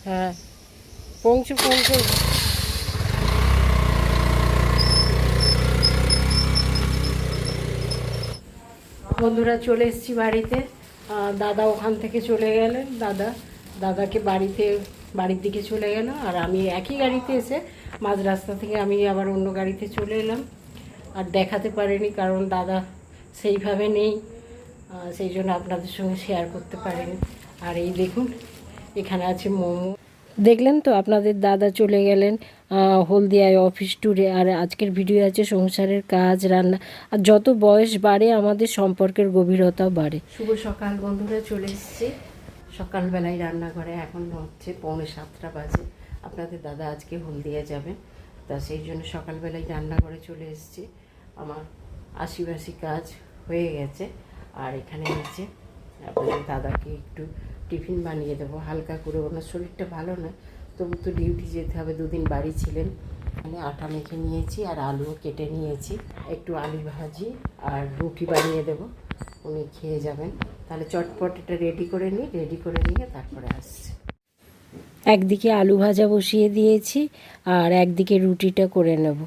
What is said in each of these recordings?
হ্যাঁ পৌঁছে ফোন করব। বন্ধুরা চলে এসেছি বাড়িতে। দাদা ওখান থেকে চলে গেলেন। দাদাকে বাড়ির দিকে চলে গেল, আর আমি একই গাড়িতে এসে মাঝ রাস্তা থেকে আমি আবার অন্য গাড়িতে চলে এলাম। আর দেখাতে পারিনি কারণ দাদা সেইভাবে নেই, সেই জন্য আপনাদের সঙ্গে শেয়ার করতে পারিনি। আর এই দেখুন এখানে আছে মোমো। দেখলেন তো আপনাদের দাদা চলে গেলেন হলদিয়ায় অফিস ট্যুরে। আর আজকের ভিডিও আছে সংসারের কাজ, রান্না। আর যত বয়স বাড়ে আমাদের সম্পর্কের গভীরতাও বাড়ে। শুভ সকাল বন্ধুরা, চলে এসেছি সকালবেলায় রান্নাঘরে। এখন হচ্ছে 6:45 বাজে। আপনাদের দাদা আজকে হলদিয়া যাবেন, তা সেই জন্য সকালবেলায় রান্নাঘরে চলে এসেছি। আমার আশিবাসি কাজ হয়ে গেছে। আর এখানে হচ্ছে আপনাদের দাদাকে একটু টিফিন বানিয়ে দেবো হালকা করে। ওনার শরীরটা ভালো নয়, তবু তো ডিউটি যেতে হবে। 2 দিন বাড়ি ছিলেন। মানে আটা মেখে নিয়েছি আর আলুও কেটে নিয়েছি। একটু আলু ভাজি আর রুটি বানিয়ে দেবো, উনি খেয়ে যাবেন। তাহলে চটপট এটা রেডি করে নিয়ে তারপরে আসছি। একদিকে আলু ভাজা বসিয়ে দিয়েছি আর একদিকে রুটিটা করে নেব।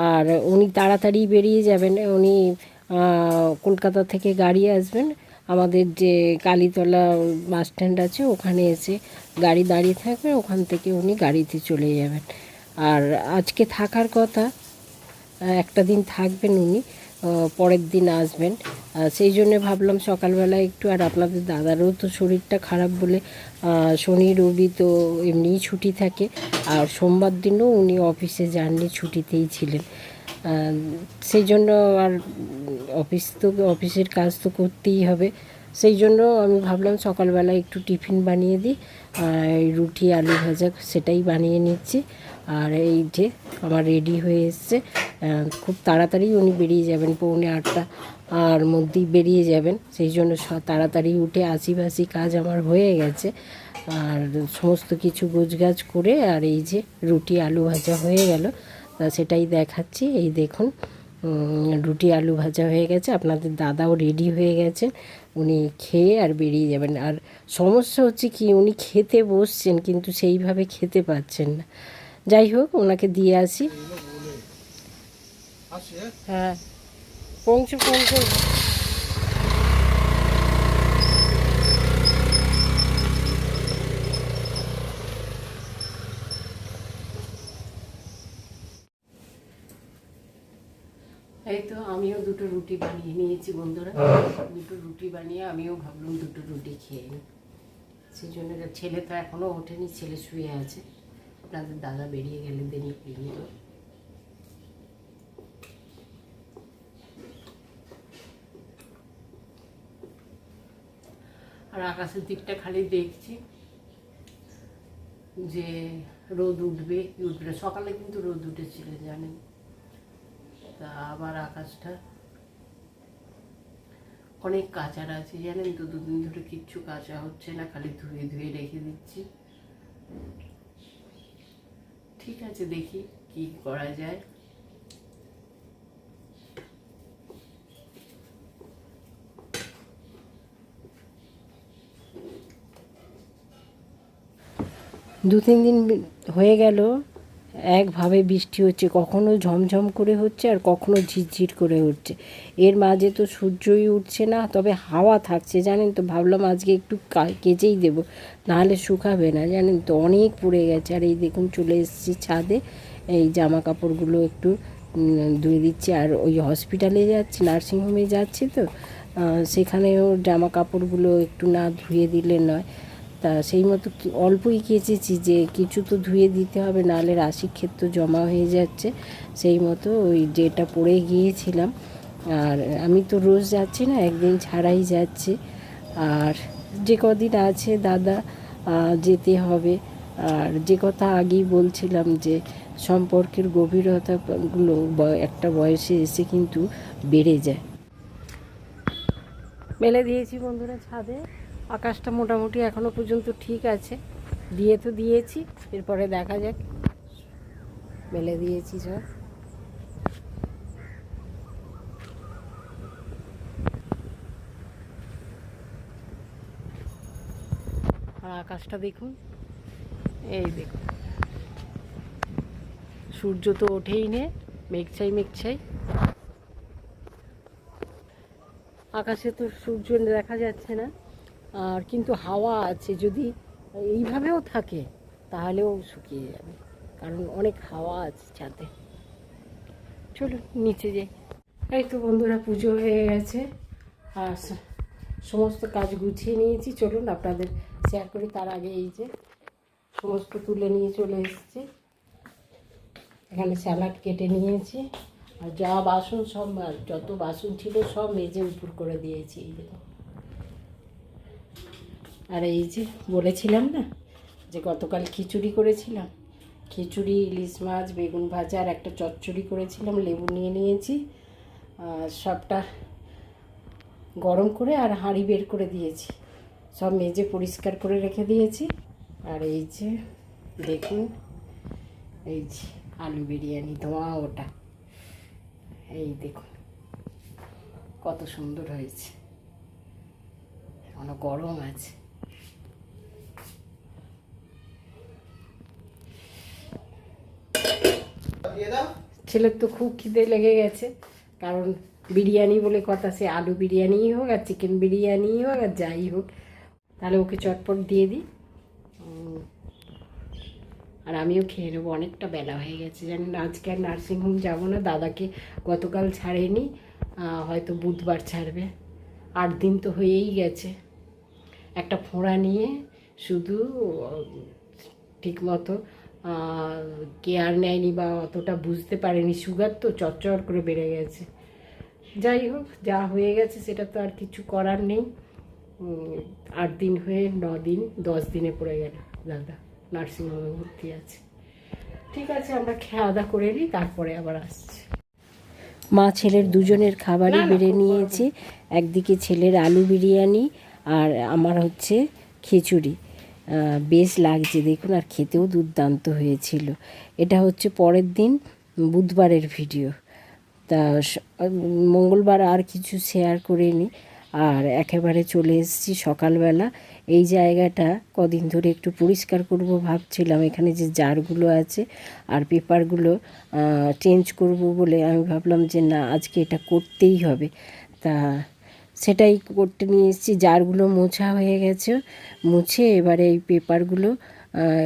আর উনি তাড়াতাড়ি বেরিয়ে যাবেন। উনি কলকাতা থেকে গাড়ি আসবেন। আমাদের যে কালীতলা বাস স্ট্যান্ড আছে ওখানে এসে গাড়ি দাঁড়িয়ে থাকবে, ওখান থেকে উনি গাড়িতে চলে যাবেন। আর আজকে থাকার কথা, একটা দিন থাকবেন উনি, পরের দিন আসবেন। সেই জন্যে ভাবলাম সকালবেলা একটু। আর আপনাদের দাদারও তো শরীরটা খারাপ বলে শনি রবি তো এমনিই ছুটি থাকে, আর সোমবার দিনও উনি অফিসে যাননি, ছুটিতেই ছিলেন। সেই জন্য আর অফিসের কাজ তো করতেই হবে। সেই জন্য আমি ভাবলাম সকালবেলা একটু টিফিন বানিয়ে দিই। রুটি আলু ভাজা সেটাই বানিয়ে নিচ্ছি। আর এই যে আমার রেডি হয়ে এসছে। খুব তাড়াতাড়ি উনি বেরিয়ে যাবেন, 7:45 আর মধ্যেই বেরিয়ে যাবেন। সেই জন্য তাড়াতাড়ি উঠে আশিবাসি কাজ আমার হয়ে গেছে। আর সমস্ত কিছু গোছগাছ করে, আর এই যে রুটি আলু ভাজা হয়ে গেল, তা সেটাই দেখাচ্ছি। এই দেখুন রুটি আলু ভাজা হয়ে গেছে। আপনাদের দাদাও রেডি হয়ে গেছেন, উনি খেয়ে আর বেরিয়ে যাবেন। আর সমস্যা হচ্ছে কি, উনি খেতে বসছেন কিন্তু সেইভাবে খেতে পাচ্ছেন না। যাই হোক, ওনাকে দিয়ে আসি। হ্যাঁ পৌঁছে ফোন করব। এই তো আমিও 2টো রুটি বানিয়ে নিয়েছি বন্ধুরা। 2টো রুটি বানিয়ে আমিও ভাবলাম 2টো রুটি খেয়ে নিই। সেই জন্য ছেলে তো এখনও ওঠেনি, ছেলে শুয়ে আছে। আপনাদের দাদা বেরিয়ে গেলেন দেরি পর্যন্ত। আর আকাশের দিকটা খালি দেখছি যে রোদ উঠবে কি উঠবে না। সকালে কিন্তু রোদ উঠেছিল জানেন, তা আবার আকাশটা অনেক কাচার আছে জানেন তো। 2 দিন ধরে কিচ্ছু কাচা হচ্ছে না, খালি ধুয়ে ধুয়ে রেখে দিচ্ছি। ঠিক আছে, দেখি কি করা যায়। দু তিন দিন হয়ে গেল একভাবে বৃষ্টি হচ্ছে, কখনো ঝমঝম করে হচ্ছে আর কখনো ঝিরঝির করে হচ্ছে। এর মাঝে তো সূর্যই উঠছে না, তবে হাওয়া থাকছে জানেন তো। ভাবলাম আজকে একটু কেচেই দেবো, নাহলে শুকাবে না জানেন তো, অনেক পড়ে গেছে। আর এই দেখুন চলে এসেছি ছাদে, এই জামা কাপড়গুলো একটু ধুয়ে দিচ্ছি। আর ওই হসপিটালে যাচ্ছি, নার্সিংহোমে যাচ্ছি তো, সেখানেও জামা কাপড়গুলো একটু না ধুয়ে দিলে নয়। তা সেই মতো অল্পই কেচেছি, যে কিছু তো ধুয়ে দিতে হবে, নাহলে রাশি ক্ষেত্র জমা হয়ে যাচ্ছে। সেই মতো ওই যেটা পরে গিয়েছিলাম। আর আমি তো রোজ যাচ্ছি না, একদিন ছাড়াই যাচ্ছি। আর যে কদিন আছে দাদা যেতে হবে। আর যে কথা আগেই বলছিলাম যে সম্পর্কের গভীরতাগুলো একটা বয়সে এসে কিন্তু বেড়ে যায়। মেলে দিয়েছি বন্ধুরা ছাদে। আকাশটা মোটামুটি এখনো পর্যন্ত ঠিক আছে, দিয়ে তো দিয়েছি, এরপরে দেখা যাক। মেলে দিয়েছি সব। আর আকাশটা দেখুন এই দেখুন, সূর্য তো ওঠেই নে, মেঘছাই মেঘছাই, আকাশে তো সূর্য দেখা যাচ্ছে না, আর কিন্তু হাওয়া আছে। যদি এইভাবেও থাকে তাহলেও শুকিয়ে যাবে, কারণ অনেক হাওয়া আছে ছাদে। চলুন নিচে যাই। এই তো বন্ধুরা, পুজো হয়ে গেছে আর সমস্ত কাজ গুছিয়ে নিয়েছি। চলুন আপনাদের শেয়ার করি। তার আগে এই যে সমস্ত তুলে নিয়ে চলে এসেছি। এখানে স্যালাড কেটে নিয়েছি, আর যা বাসন সব, যত বাসন ছিল সব মেজে উপর করে দিয়েছি। এই দেখো, আর এই যে বলেছিলাম না যে গতকাল খিচুড়ি করেছিলাম, খিচুড়ি, ইলিশ মাছ, বেগুন ভাজা আর একটা চচ্চড়ি করেছিলাম, লেবু নিয়ে নিয়েছি। সবটা গরম করে আর হাঁড়ি বের করে দিয়েছি, সব মেজে পরিষ্কার করে রেখে দিয়েছি। আর এই যে দেখুন, এই যে আলু বিরিয়ানি ধোঁয়া ওটা, এই দেখুন কত সুন্দর হয়েছে, অনেক গরম আছে। ছেলের তো খুব খিদে লেগে গেছে, কারণ বিরিয়ানি বলে কথা, সে আলু বিরিয়ানিই হোক আর চিকেন বিরিয়ানিই হোক আর যাই হোক, তাহলে ওকে চটপট দিয়ে দিই। আর আমিও খেয়ে নেবো, অনেকটা বেলা হয়ে গেছে জানেন। আজকে আর নার্সিংহোম যাবো না, দাদাকে গতকাল ছাড়েনি, হয়তো বুধবার ছাড়বে। 8 দিন তো হয়েই গেছে। একটা ফোঁড়া নিয়ে শুধু ঠিকমতো কেয়ার নেয়নি বা অতটা বুঝতে পারেনি, সুগার তো চচ্চর করে বেড়ে গেছে। যাই হোক, যা হয়ে গেছে সেটা তো আর কিছু করার নেই। 8 দিন হয়ে 9 দিন 10 দিনে পড়ে গেল, দাদা নার্সিংহোমে ভর্তি আছে। ঠিক আছে, আমরা খাওয়া দাওয়া করে নিই, তারপরে আবার আসছি। মা ছেলের দুজনের খাবারই বেড়ে নিয়েছি। একদিকে ছেলের আলু বিরিয়ানি আর আমার হচ্ছে খিচুড়ি। বেশ লাগছে দেখুন, আর খেতেও দুর্দান্ত হয়েছিল। এটা হচ্ছে পরের দিন বুধবারের ভিডিও। তা মঙ্গলবার আর কিছু শেয়ার করিনি, আর একেবারে চলে এসেছি সকালবেলা। এই জায়গাটা কদিন ধরে একটু পরিষ্কার করব ভাবছিলাম। এখানে যে জারগুলো আছে আর পেপারগুলো চেঞ্জ করব বলে আমি ভাবলাম যে না, আজকে এটা করতেই হবে। তা সেটাই করতে নিয়ে এসেছি। জারগুলো মোছা হয়ে গেছে, মুছে এবারে এই পেপারগুলো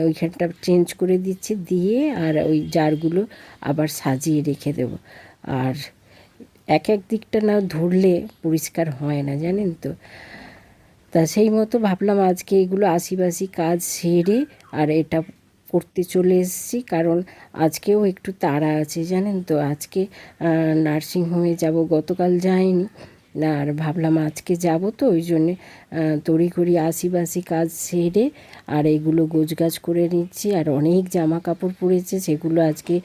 ওইখানটা চেঞ্জ করে দিচ্ছি, দিয়ে আর ওই জারগুলো আবার সাজিয়ে রেখে দেব। আর এক এক দিকটা না ধরলে পরিষ্কার হয় না জানেন তো। তা সেই মতো ভাবলাম আজকে এগুলো আশিবাসি কাজ সেরে আর এটা করতে চলে এসেছি, কারণ আজকেও একটু তাড়া আছে জানেন তো। আজকে নার্সিংহোমে যাব, গতকাল যাইনি, আর ভাবলাম আজকে যাব, তো ওই জন্যে তড়িঘড়ি আশিবাসি কাজ সেরে আর এগুলো গোছগাছ করে নিচ্ছি। আর অনেক জামা কাপড় পরেছে, সেগুলো আজকে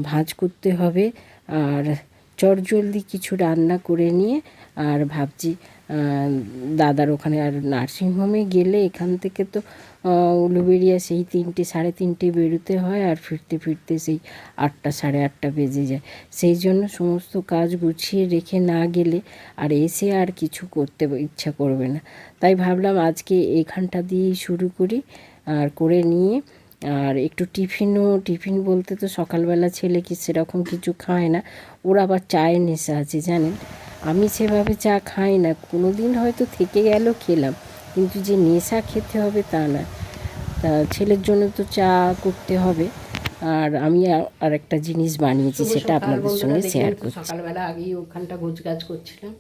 ভাঁজ করতে হবে। আর চটজলদি কিছু রান্না করে নিয়ে আর ভাবছি দাদার ওখানে, আর নার্সিংহোমে গেলে এখান থেকে তো উলুবেড়িয়া সেই 3টে সাড়ে 3টে বেরোতে হয়, আর ফিরতে ফিরতে সেই 8টা সাড়ে 8টা বেজে যায়। সেই জন্য সমস্ত কাজ গুছিয়ে রেখে না গেলে আর এসে আর কিছু করতে ইচ্ছা করবে না। তাই ভাবলাম আজকে এখানটা দিয়েই শুরু করি, আর করে নিয়ে আর একটু টিফিন বলতে তো সকালবেলা ছেলে কি সেরকম কিছু খায় না, ওর আবার চায়ের নেশা আছে জানেন। আমি সেভাবে চা খাই না, কোনো দিন হয়তো থেকে গেল খেলাম, কিন্তু যে নেশা খেতে হবে তা না। তা ছেলের জন্য তো চা করতে হবে। আর আমি আর একটা জিনিস বানিয়েছি, সেটা আপনাদের সঙ্গে শেয়ার করছি। সকালবেলা আগেই ওখানটা গোছগাছ করছিলাম।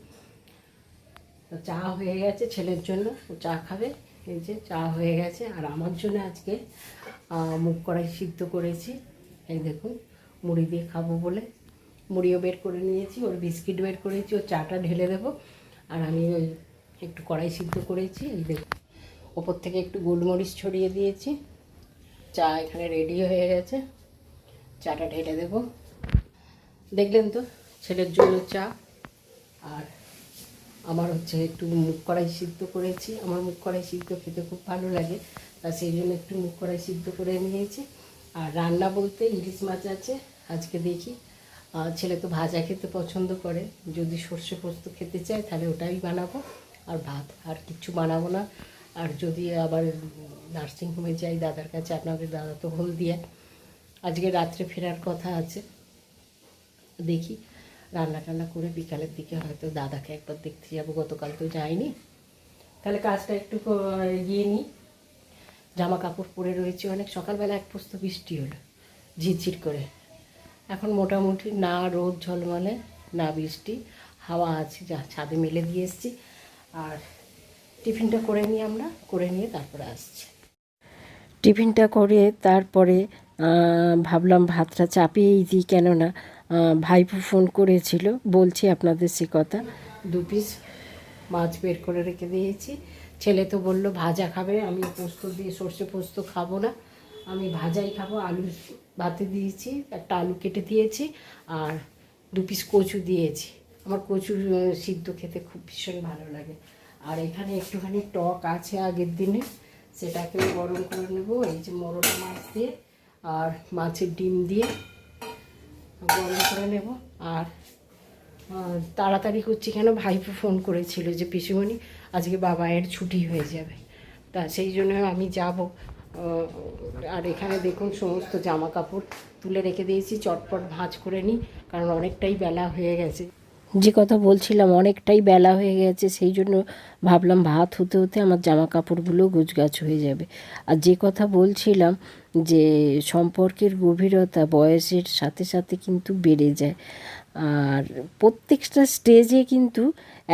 তো চা হয়ে গেছে ছেলের জন্য, ও চা খাবে। এই যে চা হয়ে গেছে, আর আমার জন্য আজকে মুগ কড়াই সিদ্ধ করেছি। এই দেখুন, মুড়ি দিয়ে খাবো বলে মুড়িও বের করে নিয়েছি, ওর বিস্কিট বের করেছি, ওর চাটা ঢেলে দেবো। আর আমি ওই একটু কড়াই সিদ্ধ করেছি, এই দেখুন ওপর থেকে একটু গোলমরিচ ছড়িয়ে দিয়েছি। চা এখানে রেডি হয়ে গেছে, চাটা ঢেলে দেব। দেখলেন তো ছেলের জন্য চা, আর আমার হচ্ছে একটু মুগ কড়াই সিদ্ধ করেছি। আমার মুগ কড়াই সিদ্ধ খেতে খুব ভালো লাগে, তা সেই জন্য একটু মুগ কড়াই সিদ্ধ করে নিয়েছি। আর রান্না বলতে ইলিশ মাছ আছে আজকে, দেখি ছেলে তো ভাজা খেতে পছন্দ করে, যদি সর্ষে পোস্ত খেতে চায় তাহলে ওটাই বানাবো। আর ভাত, আর কিচ্ছু বানাবো না, আর যদি আবার নার্সিংহোমে যাই দাদার কাছে, আপনাদের দাদা তো হলদিয়া, আজকে রাত্রে ফেরার কথা আছে। দেখি রান্না টান্না করে বিকালের দিকে হয়তো দাদাকে একবার দেখতে যাবো, গতকাল তো যাইনি। তাহলে কাজটা একটু এগিয়ে নিই। জামা কাপড় পরে রয়েছে অনেক, সকালবেলা এক পোস্ত বৃষ্টি হলো ঝিরঝির করে, এখন মোটামুটি না রোদ ঝলমলে না বৃষ্টি, হাওয়া আছে, যা ছাদে মেলে দিয়ে এসেছি। আর টিফিনটা করে নিই, আমরা করে নিয়ে তারপরে আসছি। টিফিনটা করে তারপরে ভাবলাম ভাতটা চাপিয়েই দিই, কেননা ভাইপো ফোন করেছিল, বলছি আপনাদের সে কথা। 2 পিস মাছ বের করে রেখে দিয়েছি। ছেলে তো বললো ভাজা খাবে, আমি পোস্ত দিয়ে সর্ষে পোস্ত খাবো না, আমি ভাজাই খাবো। আলু ভাতে দিয়েছি, একটা আলু কেটে দিয়েছি, আর 2 পিস কচু দিয়েছি। আমার কচু সিদ্ধ খেতে খুব ভীষণ ভালো লাগে। আর এখানে একটুখানি টক আছে আগের দিনে, সেটাকেও গরম করে নেব এই যে মোরলা মাছ দিয়ে আর মাছের ডিম দিয়ে গরম করে নেব। আর তাড়াতাড়ি করছি কেন, ভাইপো ফোন করেছিল যে পিসিমণি আজকে বাবায়ের ছুটি হয়ে যাবে, তা সেই জন্য আমি যাব। আর এখানে দেখুন সমস্ত জামা কাপড় তুলে রেখে দিয়েছি, চটপট ভাঁজ করে নিই, কারণ অনেকটাই বেলা হয়ে গেছে। যে কথা বলছিলাম, অনেকটাই বেলা হয়ে গেছে, সেই জন্য ভাবলাম ভাত হতে হতে আমার জামা কাপড়গুলো গোছগাছ হয়ে যাবে। আর যে কথা বলছিলাম যে সম্পর্কের গভীরতা বয়সের সাথে সাথে কিন্তু বেড়ে যায়, আর প্রত্যেকটা স্টেজে কিন্তু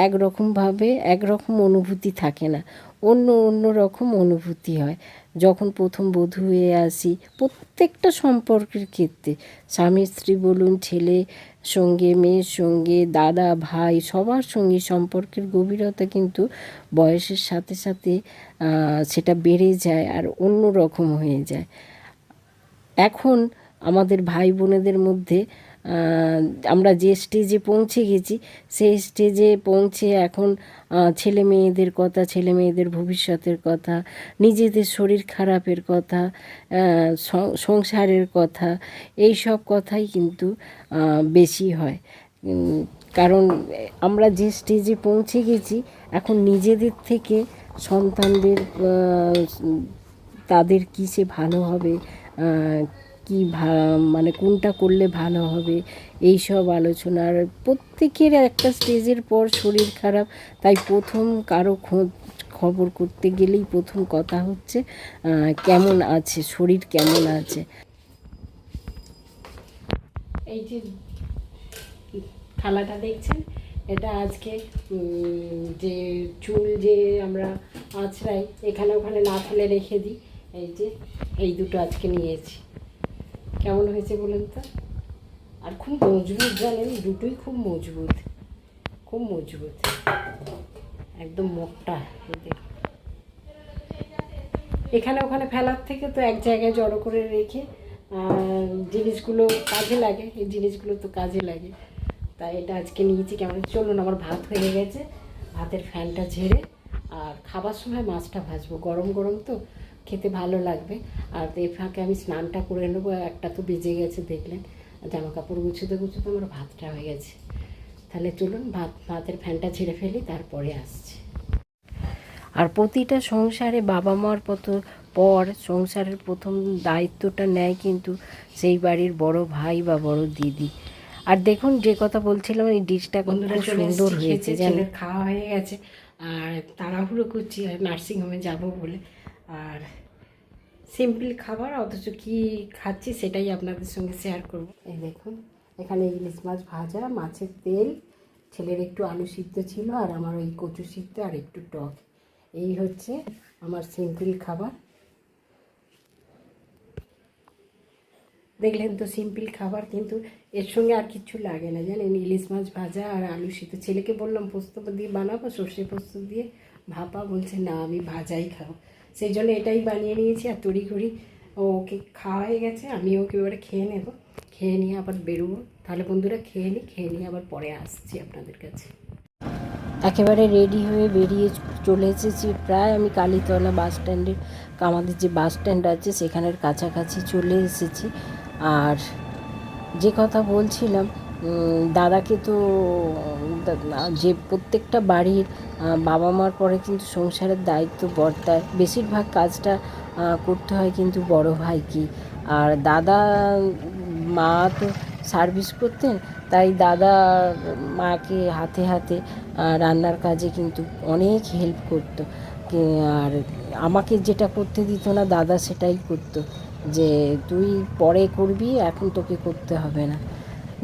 একরকমভাবে একরকম অনুভূতি থাকে না, অন্য অন্য রকম অনুভূতি হয়। যখন প্রথম বধূ হয়ে আসি, প্রত্যেকটা সম্পর্কের ক্ষেত্রে স্বামী স্ত্রী বলুন, ছেলে সঙ্গে মেয়ের সঙ্গে, দাদা ভাই, সবার সঙ্গে সম্পর্কের গভীরতা কিন্তু বয়সের সাথে সাথে সেটা বেড়ে যায় আর অন্য রকম হয়ে যায়। এখন আমাদের ভাই বোনেদের মধ্যে আমরা যে স্টেজে পৌঁছে গেছি, সেই স্টেজে পৌঁছে এখন ছেলে মেয়েদের কথা, ছেলে মেয়েদের ভবিষ্যতের কথা, নিজেদের শরীর খারাপের কথা, সংসারের কথা, এই সব কথাই কিন্তু বেশি হয়। কারণ আমরা যে স্টেজে পৌঁছে গেছি, এখন নিজেদের থেকে সন্তানদের তাদের কিসে ভালো হবে, কি মানে কোনটা করলে ভালো হবে, এই সব আলোচনার। প্রত্যেকের একটা স্টেজের পর শরীর খারাপ, তাই প্রথম কারো খবর করতে গেলেই প্রথম কথা হচ্ছে কেমন আছে, শরীর কেমন আছে। এই যে থালাটা দেখছেন, এটা আজকে যে চুল যে আমরা আঁচড়াই, এখানে ওখানে না ফেলে রেখে দিই, এই যে এই দুটো আজকে নিয়েছি। কেমন হয়েছে বলুন তো? আর খুব মজবুত, জানেন, দুটোই খুব মজবুত, খুব মজবুত, একদম মোটা। এখানে ওখানে ফেলার থেকে তো এক জায়গায় জড়ো করে রেখে জিনিসগুলো কাজে লাগে, এই জিনিসগুলো তো কাজে লাগে, তাই এটা আজকে নিয়েছি। কেমন চলুন, আমার ভাত হয়ে গেছে, ভাতের ফ্যানটা ঝেড়ে আর খাবার সময় মাছটা ভাজবো, গরম গরম তো খেতে ভালো লাগবে। আর এই ফাঁকে আমি স্নানটা করে নেবো, একটা তো বেজে গেছে দেখলেন, জামা কাপড় গুছোতে গুছোতে আমার ভাতটা হয়ে গেছে। তাহলে চলুন ভাতের ফ্যানটা ঝেড়ে ফেলি, তারপরে আসছি। আর প্রতিটা সংসারে বাবা মার পর সংসারের প্রথম দায়িত্বটা নেয় কিন্তু সেই বাড়ির বড় ভাই বা বড় দিদি। আর দেখুন যে কথা বলছিলাম, এই ডিশটা খুব সুন্দর হয়েছে, ছেলের খাওয়া হয়ে গেছে, আর তাড়াহুড়ো করছি আর নার্সিংহোমে যাব বলে। আর সিম্পল খাবার, অথচ কি খাচ্ছি সেটাই আপনাদের সঙ্গে শেয়ার করব। এই দেখুন, এখানে ইলিশ মাছ ভাজা, মাছের তেল, ছেলের একটু আলু সিদ্ধ ছিল, আর আমার ওই কচু সিদ্ধ আর একটু টক, এই হচ্ছে আমার সিম্পল খাবার। দেখলেন তো, সিম্পল খাবার, কিন্তু এর সঙ্গে আর কিছু লাগে না, জানেন, ইলিশ মাছ ভাজা আর আলু সিদ্ধ। ছেলেকে বললাম পোস্ত দিয়ে বানাবো, সর্ষে পোস্ত দিয়ে ভাপা, বলছে না আমি ভাজাই খাবো, সেই জন্য এটাই বানিয়ে নিয়েছি। আর তড়িঘড়ি ওকে খাওয়া হয়ে গেছে, আমি ওকে এবারে খেয়ে নেব, খেয়ে নিয়ে আবার বেরোবো। তাহলে বন্ধুরা খেয়ে নিয়ে আবার পরে আসছি আপনাদের কাছে। একেবারে রেডি হয়ে বেরিয়ে চলে এসেছি, প্রায় আমি কালীতলা বাস স্ট্যান্ডের, আমাদের যে বাস স্ট্যান্ড আছে সেখানের কাছাকাছি চলে এসেছি। আর যে কথা বলছিলাম দাদাকে তো যে প্রত্যেকটা বাড়ির বাবা মার পরে কিন্তু সংসারের দায়িত্ব বর্তায়, বেশিরভাগ কাজটা করতে হয় কিন্তু বড় ভাইকে। আর দাদা মা তো সার্ভিস করতেন, তাই দাদা মাকে হাতে হাতে রান্নার কাজে কিন্তু অনেক হেল্প করতো। আর আমাকে যেটা করতে দিত না দাদা সেটাই করতো, যে তুই পরে করবি, এখন তোকে করতে হবে না।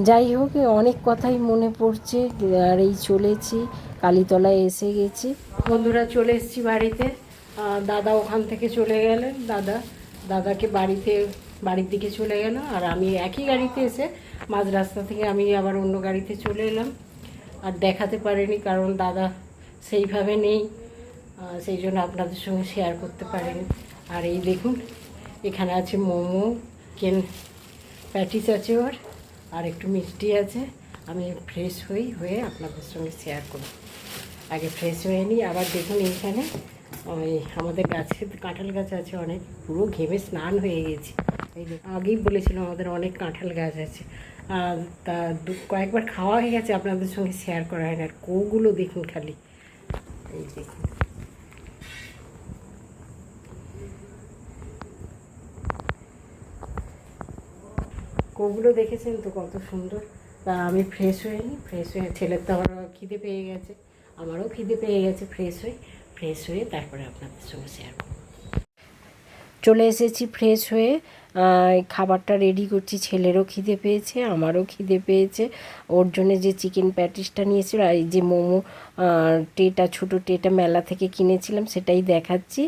যাই হোক, অনেক কথাই মনে পড়ছে। আর এই চলেছি, কালীতলায় এসে গেছি। বন্ধুরা চলে এসেছি বাড়িতে। দাদা ওখান থেকে চলে গেলেন, দাদাকে বাড়ির দিকে চলে গেল, আর আমি একই গাড়িতে এসে মাঝ রাস্তা থেকে আমি আবার অন্য গাড়িতে চলে এলাম। আর দেখাতে পারিনি কারণ দাদা সেইভাবে নেই, সেই জন্য আপনাদের সঙ্গে শেয়ার করতে পারিনি। আর এই দেখুন, এখানে আছে মোমো, প্যাটিস আছে ওর, আর একটু মিষ্টি আছে। আমি ফ্রেশ হয়ে আপনাদের সঙ্গে শেয়ার করব। আগে ফ্রেশ হয়ে নিই। আবার দেখুন এইখানে ওই আমাদের গাছে কাঁঠাল গাছ আছে অনেক, পুরো ঘেমে স্নান হয়ে গেছি। এই আগেই বলেছিলাম আমাদের অনেক কাঁঠাল গাছ আছে, তা কয়েকবার খাওয়া হয়ে গেছে, আপনাদের সঙ্গে শেয়ার করা হয় না। আর কোগুলো দেখুন খালি, এই দেখুন। কোগুলো দেখেছেন তো কত সুন্দর। তা আমি ফ্রেশ হয়ে নিই, ফ্রেশ হয়ে ছেলের তো আমার খিদে পেয়ে গেছে, আমারও খিদে পেয়ে গেছে। ফ্রেশ হয়ে তারপরে আপনাদের সঙ্গে শেয়ার করব। চলে এসেছি ফ্রেশ হয়ে, খাবারটা রেডি করছি। ছেলেরও খিদে পেয়েছে, আমারও খিদে পেয়েছে। ওর জন্য যে চিকেন প্যাটিসটা নিয়েছিল আর এই যে মোমো ছোটো টেটা মেলা থেকে কিনেছিলাম সেটাই দেখাচ্ছি।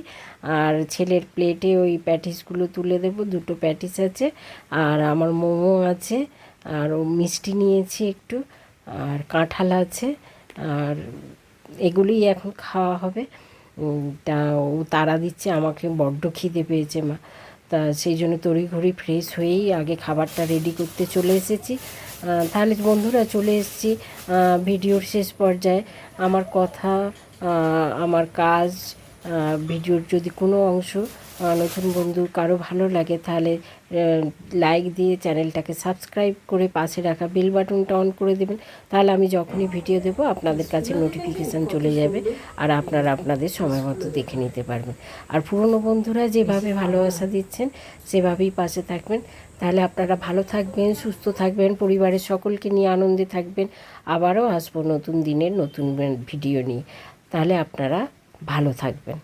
আর ছেলের প্লেটে ওই প্যাটিসগুলো তুলে দেবো, 2টো প্যাটিস আছে, আর আমার মোমো আছে, আর ও মিষ্টি নিয়েছি একটু, আর কাঁঠাল আছে, আর এগুলোই এখন খাওয়া হবে। তা ও তাড়া দিচ্ছে, আমাকে বড্ড খিদে পেয়েছে মা, তা সেই জন্য তড়িঘড়ি ফ্রেশ হয়েই আগে খাবারটা রেডি করতে চলে এসেছি। তাহলে বন্ধুরা চলে এসেছি ভিডিওর শেষ পর্যায়ে। আমার কথা, আমার কাজ, ভিডিওর যদি কোনো অংশ নতুন বন্ধু কারো ভালো লাগে তাহলে লাইক দিয়ে চ্যানেলটাকে সাবস্ক্রাইব করে পাশে রাখা বেল বাটনটা অন করে দেবেন। তাহলে আমি যখনই ভিডিও দেবো আপনাদের কাছে নোটিফিকেশান চলে যাবে, আর আপনারা আপনাদের সময় মতো দেখে নিতে পারবেন। আর পুরনো বন্ধুরা যেভাবে ভালোবাসা দিচ্ছেন সেভাবেই পাশে থাকবেন। তাহলে আপনারা ভালো থাকবেন, সুস্থ থাকবেন, পরিবারের সকলকে নিয়ে আনন্দে থাকবেন। আবারও আসবো নতুন দিনের নতুন ভিডিও নিয়ে। তাহলে আপনারা ভালো থাকবেন।